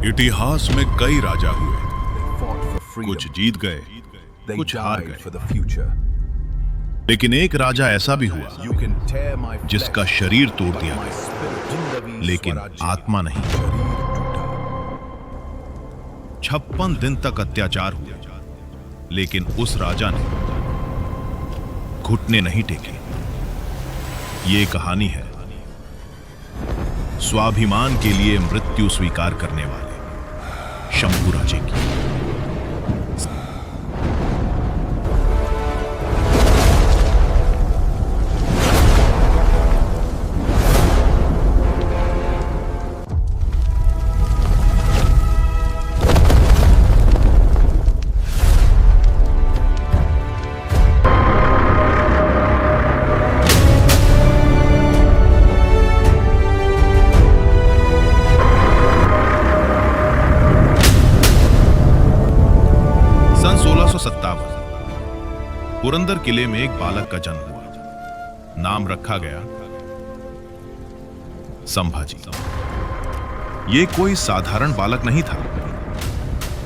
इतिहास में कई राजा हुए, कुछ जीत गए, कुछ हार गए, लेकिन एक राजा ऐसा भी हुआ जिसका शरीर तोड़ दिया गया, लेकिन आत्मा नहीं। 56 दिन तक अत्याचार हुए, लेकिन उस राजा ने घुटने नहीं टेके। ये कहानी है स्वाभिमान के लिए मृत्यु स्वीकार करने वाले शंभू राजे की। पुरंदर किले में एक बालक का जन्म हुआ। नाम रखा गया संभाजी। ये कोई साधारण बालक नहीं था,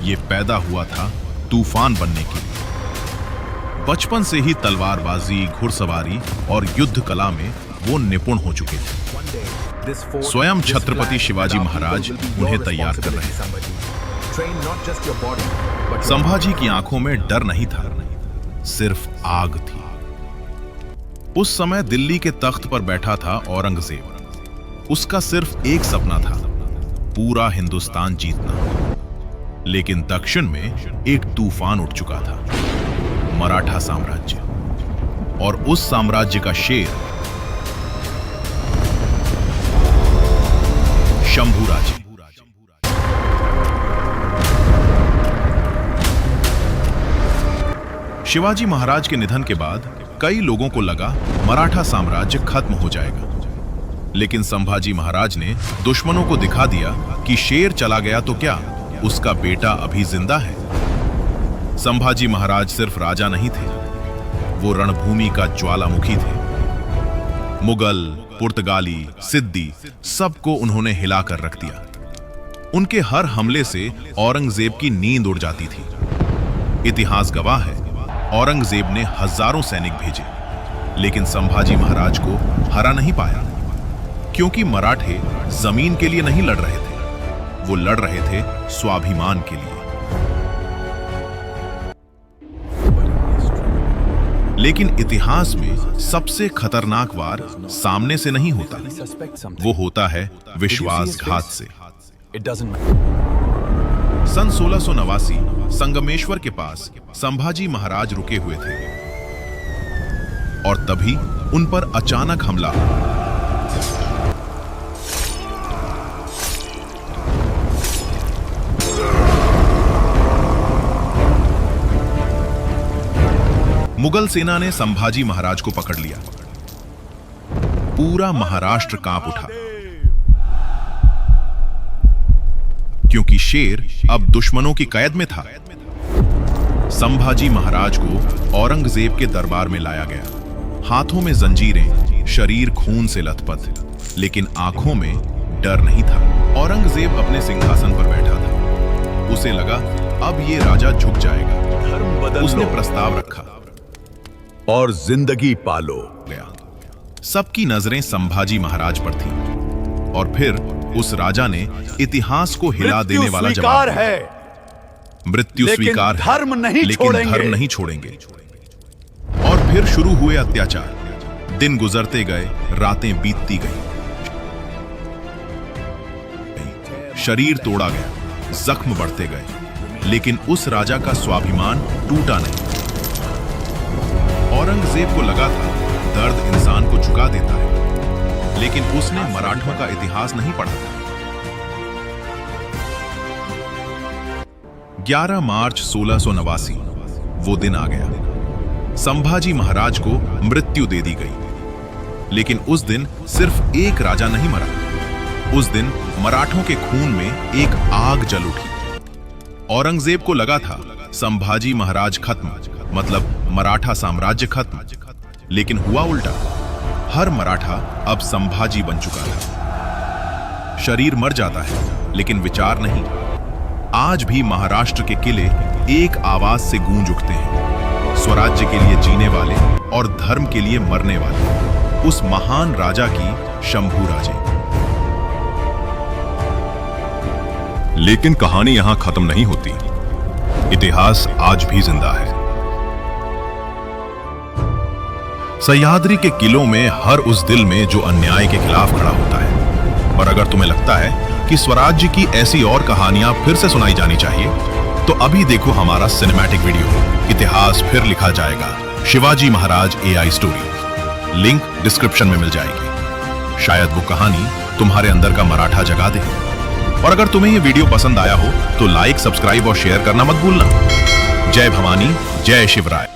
ये पैदा हुआ था तूफान बनने के लिए। बचपन से ही तलवारबाजी, घुड़सवारी और युद्ध कला में वो निपुण हो चुके थे। स्वयं छत्रपति शिवाजी महाराज उन्हें तैयार कर रहे थे। संभाजी की आंखों में डर नहीं था, सिर्फ आग थी। उस समय दिल्ली के तख्त पर बैठा था औरंगजेब। उसका सिर्फ एक सपना था, पूरा हिंदुस्तान जीतना। लेकिन दक्षिण में एक तूफान उठ चुका था, मराठा साम्राज्य। और उस साम्राज्य का शेर शंभू राजे। शिवाजी महाराज के निधन के बाद कई लोगों को लगा मराठा साम्राज्य खत्म हो जाएगा। लेकिन संभाजी महाराज ने दुश्मनों को दिखा दिया कि शेर चला गया तो क्या, उसका बेटा अभी जिंदा है। संभाजी महाराज सिर्फ राजा नहीं थे, वो रणभूमि का ज्वालामुखी थे। मुगल, पुर्तगाली, सिद्दी सबको उन्होंने हिलाकर रख दिया। उनके हर हमले से औरंगजेब की नींद उड़ जाती थी। इतिहास गवाह है, औरंगजेब ने हजारों सैनिक भेजे, लेकिन संभाजी महाराज को हरा नहीं पाया, क्योंकि मराठे जमीन के लिए नहीं लड़ रहे थे, वो लड़ रहे थे स्वाभिमान के लिए। लेकिन इतिहास में सबसे खतरनाक वार सामने से नहीं होता, वो होता है विश्वासघात से। सन 1689 संगमेश्वर के पास संभाजी महाराज रुके हुए थे और तभी उन पर अचानक हमला। मुगल सेना ने संभाजी महाराज को पकड़ लिया। पूरा महाराष्ट्र कांप उठा, क्योंकि शेर अब दुश्मनों की कैद में था। संभाजी महाराज को औरंगजेब के दरबार में लाया गया। हाथों में जंजीरें, शरीर खून से लथपथ, लेकिन आंखों में डर नहीं था। औरंगजेब अपने सिंहासन पर बैठा था। उसे लगा अब ये राजा झुक जाएगा। उसने प्रस्ताव रखा और जिंदगी पालो। गया। सबकी नजरें संभाजी महाराज पर थी और फिर उस राजा ने इतिहास को हिला देने वाला जवाब है। मृत्यु स्वीकार है, धर्म नहीं लेकिन धर्म नहीं छोड़ेंगे। और फिर शुरू हुए अत्याचार। दिन गुजरते गए, रातें बीतती गई, शरीर तोड़ा गया, जख्म बढ़ते गए, लेकिन उस राजा का स्वाभिमान टूटा नहीं। औरंगजेब को लगा था दर्द इंसान को झुका देता है, लेकिन उसने मराठों का इतिहास नहीं पढ़ा था। 11 मार्च 1689 वो दिन आ गया। संभाजी महाराज को मृत्यु दे दी गई, लेकिन उस दिन सिर्फ एक राजा नहीं मरा। उस दिन मराठों के खून में एक आग जल उठी। औरंगजेब को लगा था संभाजी महाराज खत्म, मतलब मराठा साम्राज्य खत्म, लेकिन हुआ उल्टा। हर मराठा अब संभाजी बन चुका था। शरीर मर जाता है, लेकिन विचार नहीं। आज भी महाराष्ट्र के किले एक आवाज से गूंज उठते हैं, स्वराज्य के लिए जीने वाले और धर्म के लिए मरने वाले उस महान राजा की शंभूराजे। लेकिन कहानी यहां खत्म नहीं होती। इतिहास आज भी जिंदा है। सह्याद्री के किलों में हर उस दिल में जो अन्याय के खिलाफ खड़ा होता है। और अगर तुम्हें लगता है कि स्वराज्य की ऐसी और कहानियां फिर से सुनाई जानी चाहिए, तो अभी देखो हमारा सिनेमैटिक वीडियो, इतिहास फिर लिखा जाएगा, Shivaji Maharaj AI story. Link description में मिल जाएगी। शायद वो कहानी तुम्हारे अंदर का मराठा जगा दे। और अगर तुम्हें ये वीडियो पसंद आया हो तो लाइक, सब्सक्राइब और शेयर करना मत भूलना। जय भवानी, जय शिवराय।